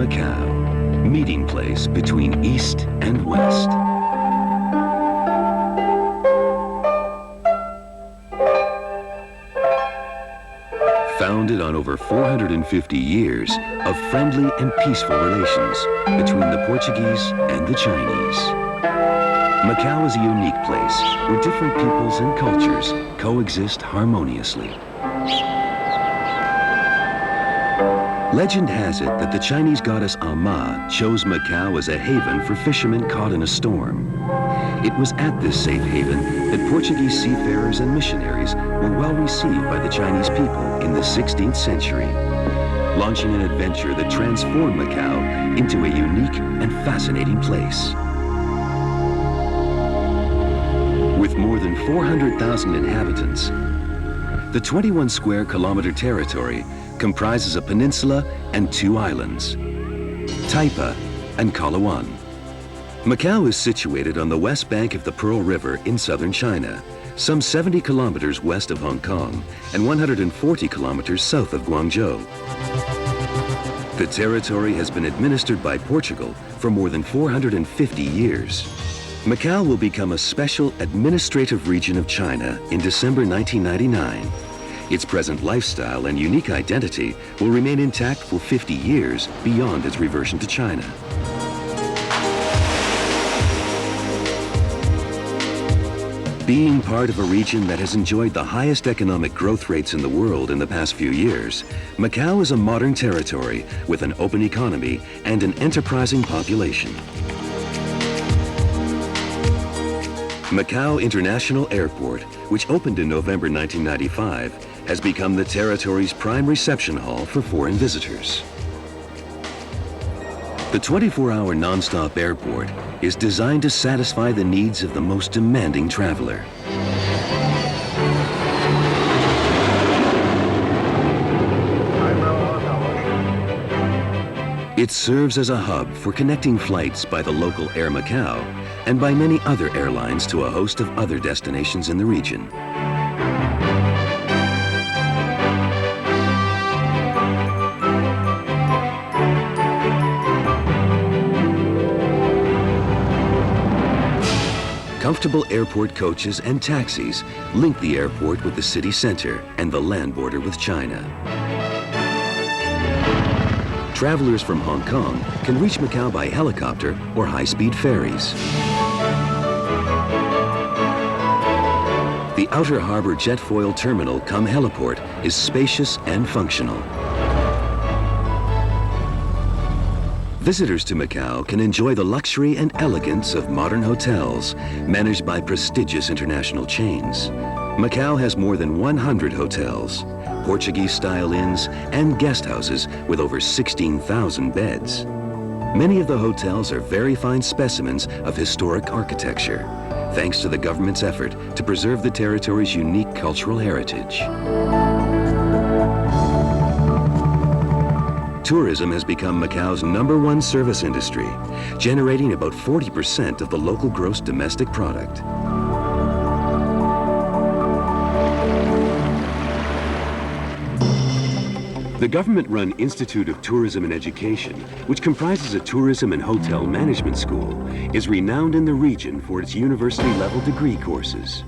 Macau, meeting place between East and West. Founded on over 450 years of friendly and peaceful relations between the Portuguese and the Chinese. Macau is a unique place where different peoples and cultures coexist harmoniously. Legend has it that the Chinese goddess Ama chose Macau as a haven for fishermen caught in a storm. It was at this safe haven that Portuguese seafarers and missionaries were well received by the Chinese people in the 16th century, launching an adventure that transformed Macau into a unique and fascinating place. With more than 400,000 inhabitants, the 21 square kilometer territory comprises a peninsula and 2 islands, Taipa and Kalawan. Macau is situated on the west bank of the Pearl River in southern China, some 70 kilometers west of Hong Kong and 140 kilometers south of Guangzhou. The territory has been administered by Portugal for more than 450 years. Macau will become a special administrative region of China in December 1999. Its present lifestyle and unique identity will remain intact for 50 years beyond its reversion to China. Being part of a region that has enjoyed the highest economic growth rates in the world in the past few years, Macau is a modern territory with an open economy and an enterprising population. Macau International Airport, which opened in November 1995, has become the territory's prime reception hall for foreign visitors. The 24-hour non-stop airport is designed to satisfy the needs of the most demanding traveler. It serves as a hub for connecting flights by the local Air Macau and by many other airlines to a host of other destinations in the region. Comfortable airport coaches and taxis link the airport with the city center and the land border with China. Travelers from Hong Kong can reach Macau by helicopter or high-speed ferries. The Outer Harbor Jetfoil Terminal cum heliport is spacious and functional. Visitors to Macau can enjoy the luxury and elegance of modern hotels managed by prestigious international chains. Macau has more than 100 hotels, Portuguese-style inns, and guest houses with over 16,000 beds. Many of the hotels are very fine specimens of historic architecture, thanks to the government's effort to preserve the territory's unique cultural heritage. Tourism has become Macau's #1 service industry, generating about 40% of the local gross domestic product. The government-run Institute of Tourism and Education, which comprises a tourism and hotel management school, is renowned in the region for its university-level degree courses.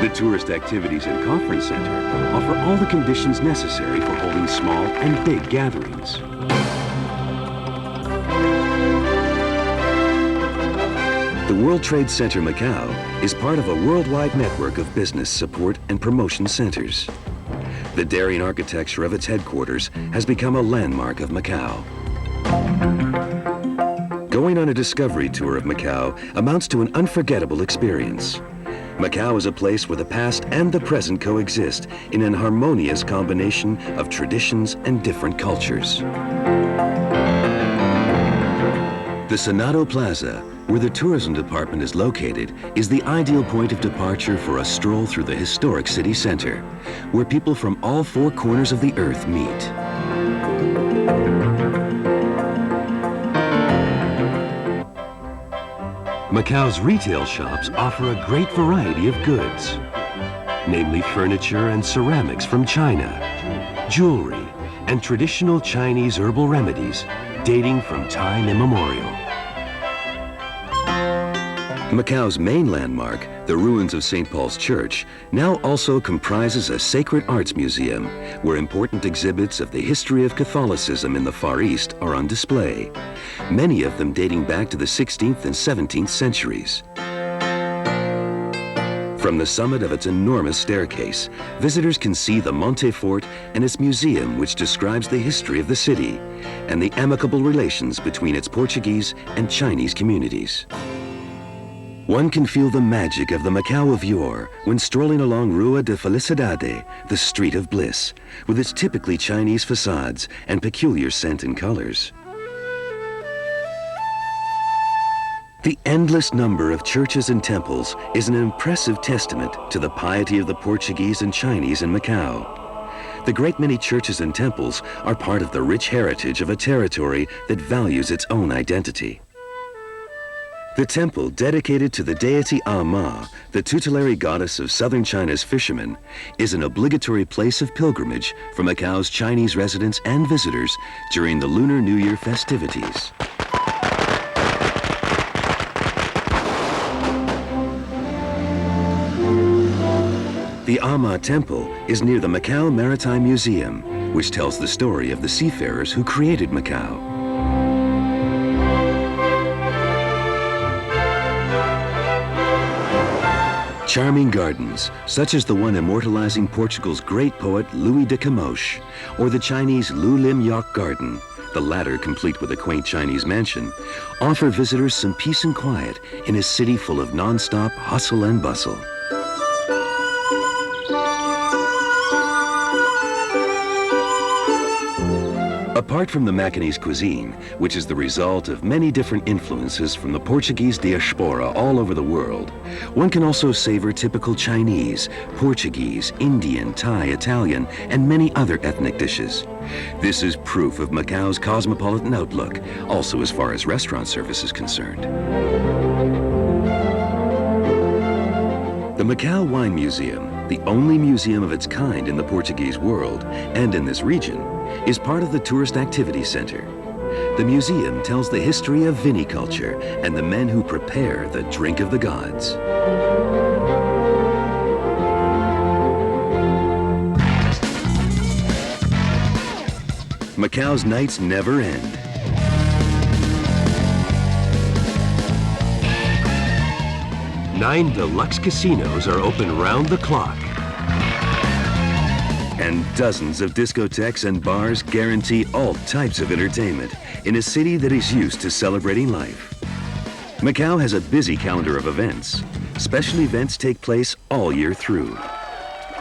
The Tourist Activities and Conference Center offer all the conditions necessary for holding small and big gatherings. The World Trade Center Macau is part of a worldwide network of business support and promotion centers. The daring architecture of its headquarters has become a landmark of Macau. Going on a discovery tour of Macau amounts to an unforgettable experience. Macau is a place where the past and the present coexist in an harmonious combination of traditions and different cultures. The Senado Plaza, where the tourism department is located, is the ideal point of departure for a stroll through the historic city center, where people from all 4 corners of the earth meet. Macau's retail shops offer a great variety of goods, namely furniture and ceramics from China, jewelry, and traditional Chinese herbal remedies dating from time immemorial. Macau's main landmark, the ruins of St. Paul's Church, now also comprises a sacred arts museum where important exhibits of the history of Catholicism in the Far East are on display, many of them dating back to the 16th and 17th centuries. From the summit of its enormous staircase, visitors can see the Montefort and its museum, which describes the history of the city and the amicable relations between its Portuguese and Chinese communities. One can feel the magic of the Macau of yore when strolling along Rua de Felicidade, the Street of Bliss, with its typically Chinese facades and peculiar scent and colors. The endless number of churches and temples is an impressive testament to the piety of the Portuguese and Chinese in Macau. The great many churches and temples are part of the rich heritage of a territory that values its own identity. The temple, dedicated to the deity Ah-Ma, the tutelary goddess of southern China's fishermen, is an obligatory place of pilgrimage for Macau's Chinese residents and visitors during the Lunar New Year festivities. The Ah-Ma Temple is near the Macau Maritime Museum, which tells the story of the seafarers who created Macau. Charming gardens, such as the one immortalizing Portugal's great poet Louis de Camões, or the Chinese Lu Lim Yok Garden, the latter complete with a quaint Chinese mansion, offer visitors some peace and quiet in a city full of non-stop hustle and bustle. Apart from the Macanese cuisine, which is the result of many different influences from the Portuguese diaspora all over the world, one can also savor typical Chinese, Portuguese, Indian, Thai, Italian, and many other ethnic dishes. This is proof of Macau's cosmopolitan outlook, also as far as restaurant service is concerned. The Macau Wine Museum, the only museum of its kind in the Portuguese world and in this region, is part of the Tourist Activity Center. The museum tells the history of viniculture and the men who prepare the drink of the gods. Macau's nights never end. Nine deluxe casinos are open round the clock. And dozens of discotheques and bars guarantee all types of entertainment in a city that is used to celebrating life. Macau has a busy calendar of events. Special events take place all year through.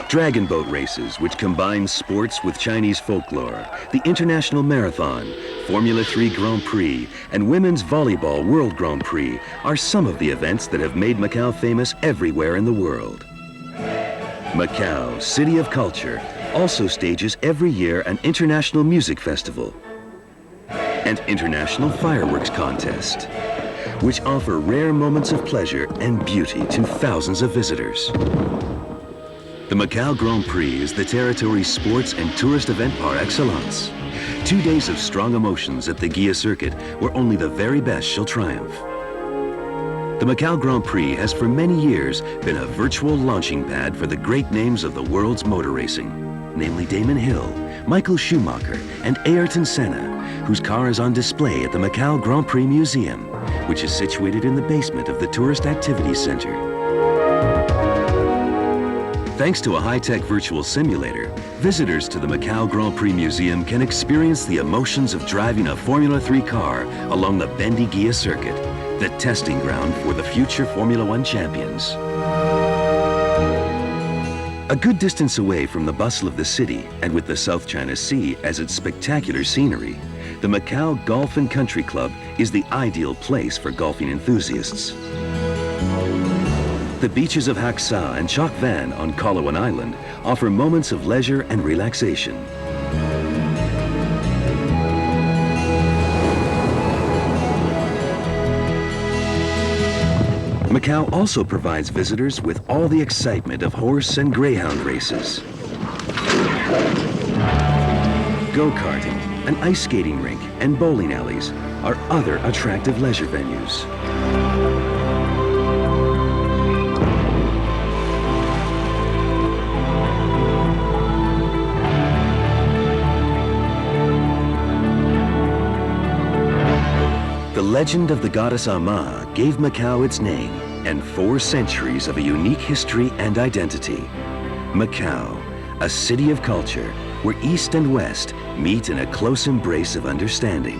Dragon boat races, which combine sports with Chinese folklore, the International Marathon, Formula 3 Grand Prix, and Women's Volleyball World Grand Prix are some of the events that have made Macau famous everywhere in the world. Macau, City of Culture, also stages every year an international music festival and international fireworks contest, which offer rare moments of pleasure and beauty to thousands of visitors. The Macau Grand Prix is the territory's sports and tourist event par excellence. 2 days of strong emotions at the Guia circuit where only the very best shall triumph. The Macau Grand Prix has for many years been a virtual launching pad for the great names of the world's motor racing, namely Damon Hill, Michael Schumacher, and Ayrton Senna, whose car is on display at the Macau Grand Prix Museum, which is situated in the basement of the Tourist Activity Center. Thanks to a high-tech virtual simulator, visitors to the Macau Grand Prix Museum can experience the emotions of driving a Formula 3 car along the bendy Guia circuit, the testing ground for the future Formula 1 champions. A good distance away from the bustle of the city and with the South China Sea as its spectacular scenery, the Macau Golf and Country Club is the ideal place for golfing enthusiasts. The beaches of Hac Sa and Choc Van on Colowan Island offer moments of leisure and relaxation. Macau also provides visitors with all the excitement of horse and greyhound races. Go-karting, an ice skating rink, and bowling alleys are other attractive leisure venues. The legend of the goddess Ama gave Macau its name and 4 centuries of a unique history and identity. Macau, a city of culture where East and West meet in a close embrace of understanding.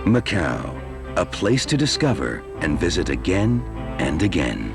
Macau, a place to discover and visit again and again.